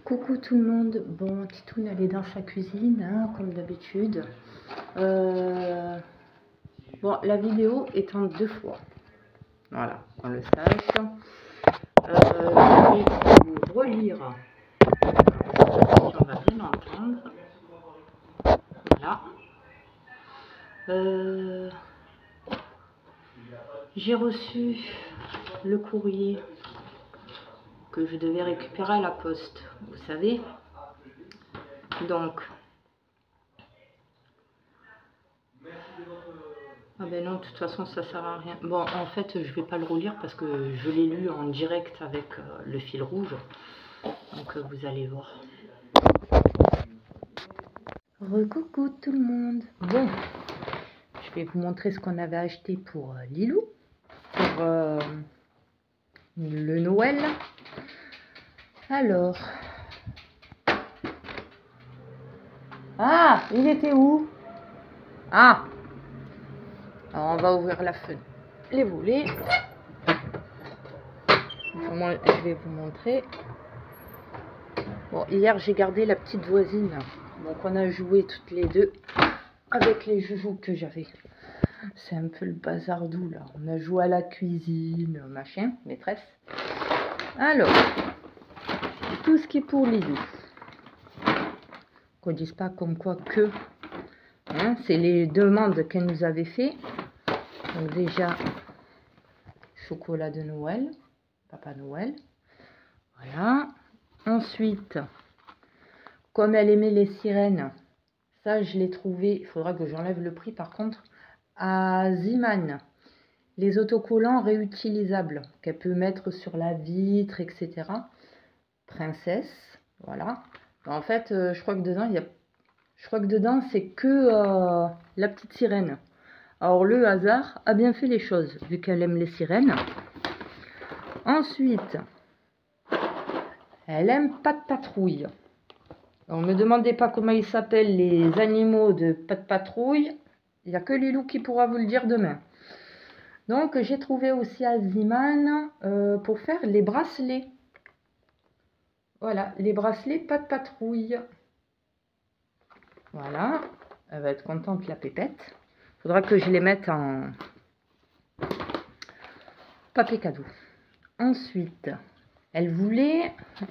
Coucou tout le monde, bon Titoune elle est dans sa cuisine hein, comme d'habitude. Bon, la vidéo est en 2 fois, voilà, qu'on le sache. Je vais vous relire, si on va bien l'entendre, voilà. J'ai reçu le courrier que je devais récupérer à la poste, vous savez. Donc, ah ben non, de toute façon ça sert à rien. Bon, en fait, je vais pas le relire parce que je l'ai lu en direct avec le fil rouge. Donc vous allez voir. Recoucou tout le monde. Bon, je vais vous montrer ce qu'on avait acheté pour Lilou, pour le Noël. Alors, ah, il était où? Ah, alors on va ouvrir la fenêtre, les volets. Je vais vous montrer. Bon, hier j'ai gardé la petite voisine, donc on a joué toutes les deux avec les joujoux que j'avais. C'est un peu le bazardou là. On a joué à la cuisine, machin, maîtresse. Alors, tout ce qui est pour Lilou. Qu'on dise pas comme quoi que. Hein, c'est les demandes qu'elle nous avait fait. Donc déjà, chocolat de Noël, Papa Noël. Voilà. Ensuite, comme elle aimait les sirènes, ça je l'ai trouvé, il faudra que j'enlève le prix par contre, à Ziman. Les autocollants réutilisables qu'elle peut mettre sur la vitre, etc. Princesse, voilà. En fait, je crois que dedans, c'est que la petite sirène. Alors le hasard a bien fait les choses, vu qu'elle aime les sirènes. Ensuite, elle aime Pat' Patrouille. On ne me demandez pas comment ils s'appellent les animaux de Pat' Patrouille. Il n'y a que Lilou qui pourra vous le dire demain. Donc j'ai trouvé aussi à Ziman pour faire les bracelets. Voilà, les bracelets Pat' Patrouille. Voilà, elle va être contente la pépette. Faudra que je les mette en papier cadeau. Ensuite, elle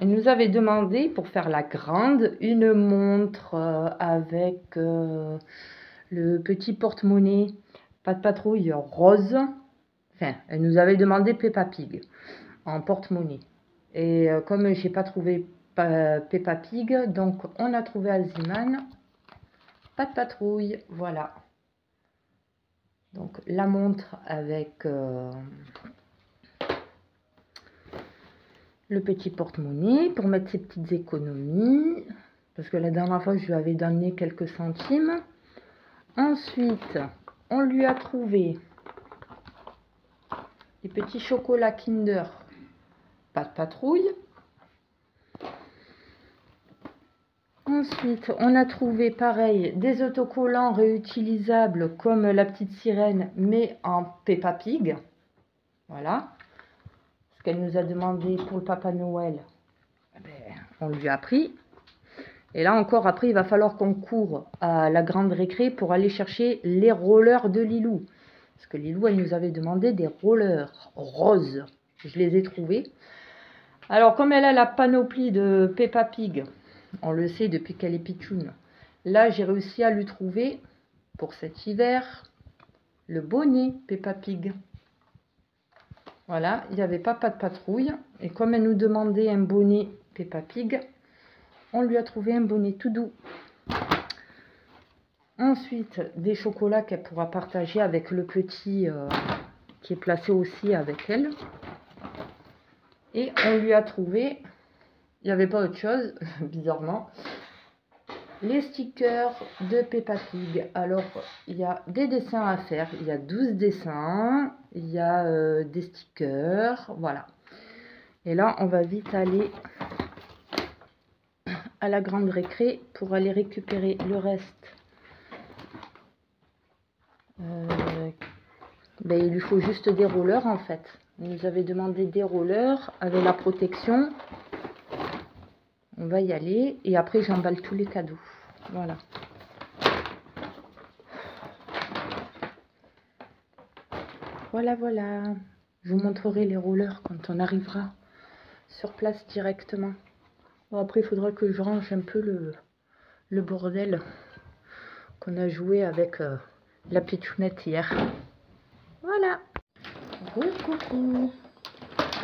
nous avait demandé pour faire la grande une montre avec le petit porte-monnaie Pat' Patrouille rose. Enfin, elle nous avait demandé Peppa Pig en porte-monnaie. Et comme j'ai pas trouvé Peppa Pig, donc on a trouvé à Ziman Pat' Patrouille. Voilà. Donc la montre avec le petit porte-monnaie pour mettre ses petites économies. Parce que la dernière fois, je lui avais donné quelques centimes. Ensuite, on lui a trouvé des petits chocolats Kinder Pat' Patrouille. Ensuite, on a trouvé pareil des autocollants réutilisables comme la petite sirène, mais en Peppa Pig. Voilà. Ce qu'elle nous a demandé pour le Papa Noël, on lui a pris. Et là encore, après, il va falloir qu'on court à la grande récré pour aller chercher les rollers de Lilou. Parce que Lilou, elle nous avait demandé des rollers roses. Je les ai trouvés. Alors, comme elle a la panoplie de Peppa Pig, on le sait depuis qu'elle est pitchoune, là, j'ai réussi à lui trouver, pour cet hiver, le bonnet Peppa Pig. Voilà, il n'y avait pas Pat' Patrouille. Et comme elle nous demandait un bonnet Peppa Pig, on lui a trouvé un bonnet tout doux. Ensuite, des chocolats qu'elle pourra partager avec le petit qui est placé aussi avec elle. Et on lui a trouvé, il n'y avait pas autre chose, bizarrement, les stickers de Peppa Pig. Alors, il y a des dessins à faire. Il y a 12 dessins. Il y a des stickers. Voilà. Et là, on va vite aller à la grande récré pour aller récupérer le reste. Il lui faut juste des rollers en fait. Il nous avait demandé des rollers avec la protection. On va y aller. Et après, j'emballe tous les cadeaux. Voilà. Voilà, voilà. Je vous montrerai les rollers quand on arrivera sur place directement. Bon, après, il faudra que je range un peu le bordel qu'on a joué avec la pitchounette hier. Voilà. Coucou.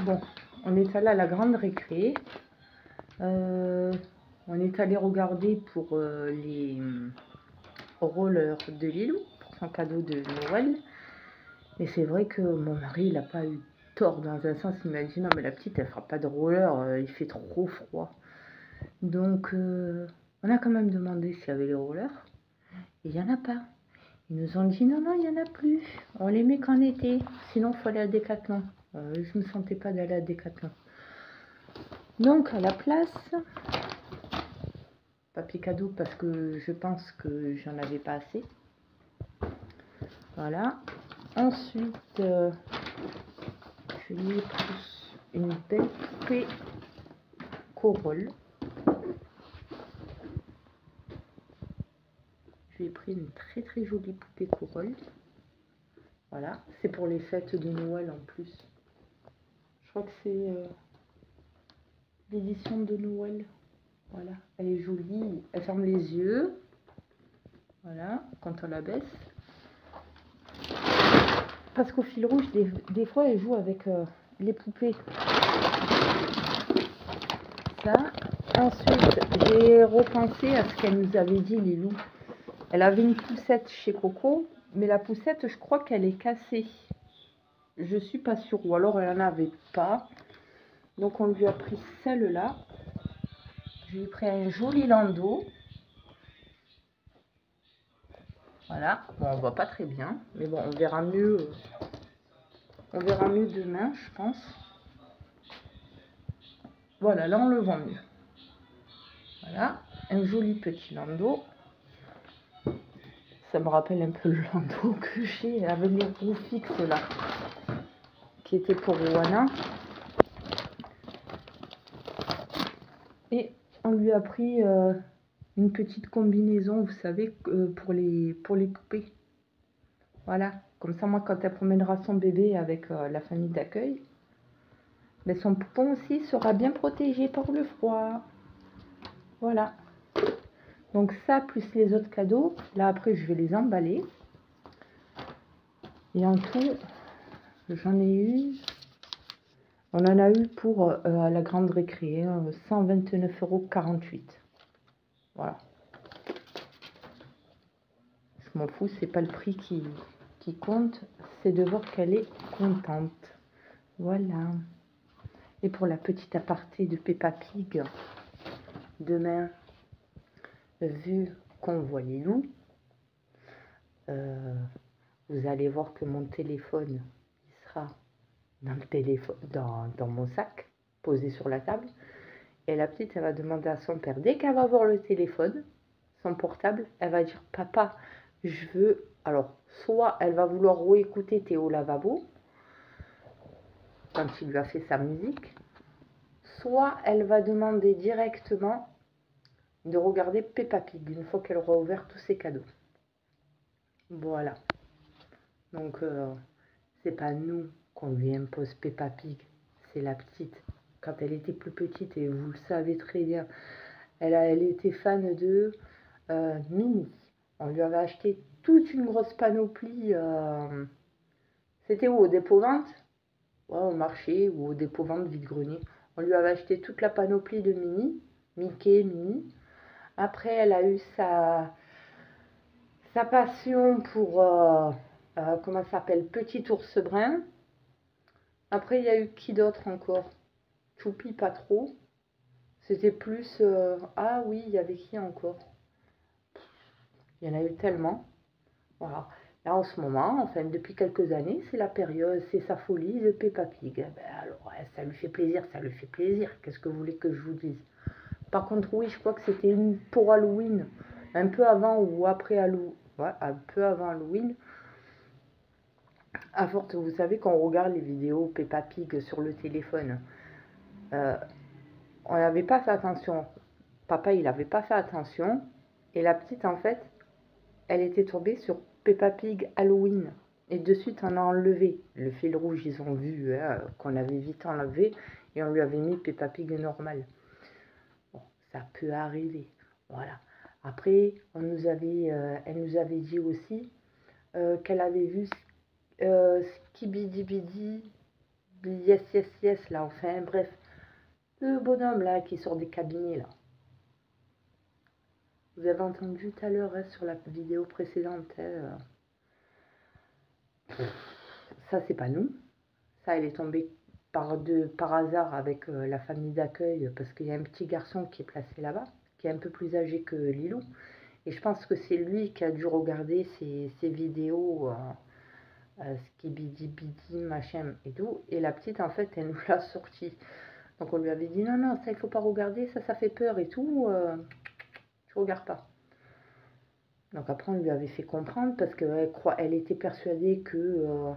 Bon, on est allé à la grande récré. On est allé regarder pour les rollers de Lilou, pour son cadeau de Noël. Et c'est vrai que mon mari, il n'a pas eu tort dans un sens. Il m'a dit non mais la petite, elle fera pas de roller, il fait trop froid. Donc on a quand même demandé s'il y avait les rollers. Et il n'y en a pas. Ils nous ont dit non, il n'y en a plus. On les met qu'en été. Sinon, il faut aller à Decathlon. Je ne me sentais pas d'aller à Decathlon. Donc, à la place, papier cadeau parce que je pense que j'en avais pas assez. Voilà. Ensuite, je lui ai pris une belle poupée Corolle. Je lui ai pris une très jolie poupée Corolle. Voilà. C'est pour les fêtes de Noël en plus. Je crois que c'est l'édition de Noël. Voilà, elle est jolie, elle ferme les yeux. Voilà, quand on la baisse. Parce qu'au fil rouge, des fois, elle joue avec les poupées. Ça. Ensuite, j'ai repensé à ce qu'elle nous avait dit, Lilou. Elle avait une poussette chez Coco, mais la poussette, je crois qu'elle est cassée. Je suis pas sûre, ou alors elle n'en avait pas. Donc, on lui a pris celle-là. Je lui ai pris un joli landau. Voilà, bon, on voit pas très bien, mais bon, on verra mieux demain, je pense. Voilà, là, on le voit mieux. Voilà, un joli petit landau. Ça me rappelle un peu le landau que j'ai avec les roues fixes, là, qui était pour Wana. Et on lui a pris une petite combinaison, vous savez, pour les poupées. Voilà, comme ça, moi, quand elle promènera son bébé avec la famille d'accueil, mais son poupon aussi sera bien protégé par le froid. Voilà. Donc ça, plus les autres cadeaux. Là, après, je vais les emballer. Et en tout, j'en ai eu... On en a eu pour la grande récré, 129,48 €. Voilà. Je m'en fous, c'est pas le prix qui compte. C'est de voir qu'elle est contente. Voilà. Et pour la petite aparté de Peppa Pig, demain, vu qu'on voit les loups, vous allez voir que mon téléphone il sera dans le téléphone, dans mon sac, posé sur la table. Et la petite, elle va demander à son père, dès qu'elle va voir le téléphone, son portable, elle va dire, papa, je veux... Alors, soit elle va vouloir réécouter Théo Lavabo, quand il lui a fait sa musique, soit elle va demander directement de regarder Peppa Pig, une fois qu'elle aura ouvert tous ses cadeaux. Voilà. Donc, c'est pas nous qu'on lui impose Peppa Pig, c'est la petite. Quand elle était plus petite, et vous le savez très bien, elle était fan de Minnie. On lui avait acheté toute une grosse panoplie. C'était où, au dépôt-vente? Ouais, au marché ou au dépôt-vente vide-grenier. On lui avait acheté toute la panoplie de Minnie, Mickey, Minnie. Après, elle a eu sa passion pour, comment ça s'appelle, Petit ours brun. Après, il y a eu qui d'autre encore? Choupi, pas trop. C'était plus... ah oui, il y avait qui encore? Il y en a eu tellement. Voilà. Là, en ce moment, enfin, depuis quelques années, c'est la période, c'est sa folie de Peppa Pig. Ben, alors, ça lui fait plaisir, ça lui fait plaisir. Qu'est-ce que vous voulez que je vous dise? Par contre, oui, je crois que c'était une pour Halloween. Un peu avant ou après Halloween. Ouais, un peu avant Halloween. À force, vous savez, quand on regarde les vidéos Peppa Pig sur le téléphone, on n'avait pas fait attention. papa, il n'avait pas fait attention. Et la petite, en fait, elle était tombée sur Peppa Pig Halloween. Et de suite, on a enlevé. Le fil rouge, ils ont vu hein, qu'on avait vite enlevé. Et on lui avait mis Peppa Pig normal. Bon, ça peut arriver. Voilà. Après, elle nous avait dit aussi qu'elle avait vu Skibidi Bidi, Yes Yes Yes, là, enfin, bref. Le bonhomme, là, qui sort des cabinets, là. Vous avez entendu tout à l'heure hein, sur la vidéo précédente. Hein, ça, c'est pas nous. Ça, elle est tombée par hasard avec la famille d'accueil parce qu'il y a un petit garçon qui est placé là-bas, qui est un peu plus âgé que Lilou. Et je pense que c'est lui qui a dû regarder ces vidéos, skibidi bidi, machin et tout. Et la petite, en fait, elle nous l'a sorti. Donc on lui avait dit non, non, ça il faut pas regarder, ça fait peur et tout. Tu regardes pas. Donc après, on lui avait fait comprendre parce qu'elle était persuadée que,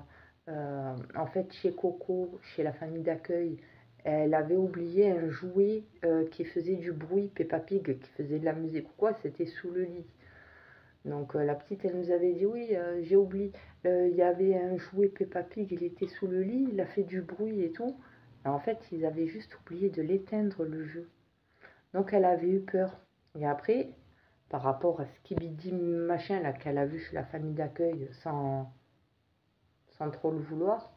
en fait, chez Coco, chez la famille d'accueil, elle avait oublié un jouet qui faisait du bruit, Peppa Pig, qui faisait de la musique ou quoi, c'était sous le lit. Donc la petite, elle nous avait dit, oui, j'ai oublié, il y avait un jouet Peppa Pig, il était sous le lit, il a fait du bruit et tout. Et en fait, ils avaient juste oublié de l'éteindre, le jeu. Donc elle avait eu peur. Et après, par rapport à Skibidi machin là qu'elle a vu chez la famille d'accueil sans trop le vouloir,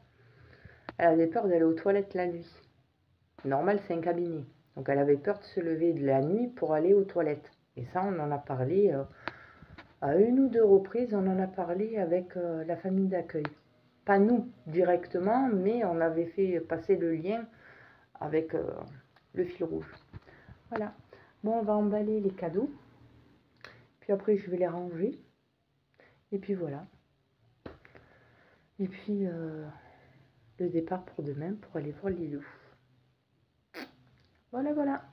elle avait peur d'aller aux toilettes la nuit. Normal, c'est un cabinet. Donc elle avait peur de se lever de la nuit pour aller aux toilettes. Et ça, on en a parlé à une ou deux reprises, on en a parlé avec la famille d'accueil. Pas nous directement, mais on avait fait passer le lien avec le fil rouge. Voilà. Bon, on va emballer les cadeaux. Puis après, je vais les ranger. Et puis voilà. Et puis, le départ pour demain pour aller voir Lilou. Voilà, voilà.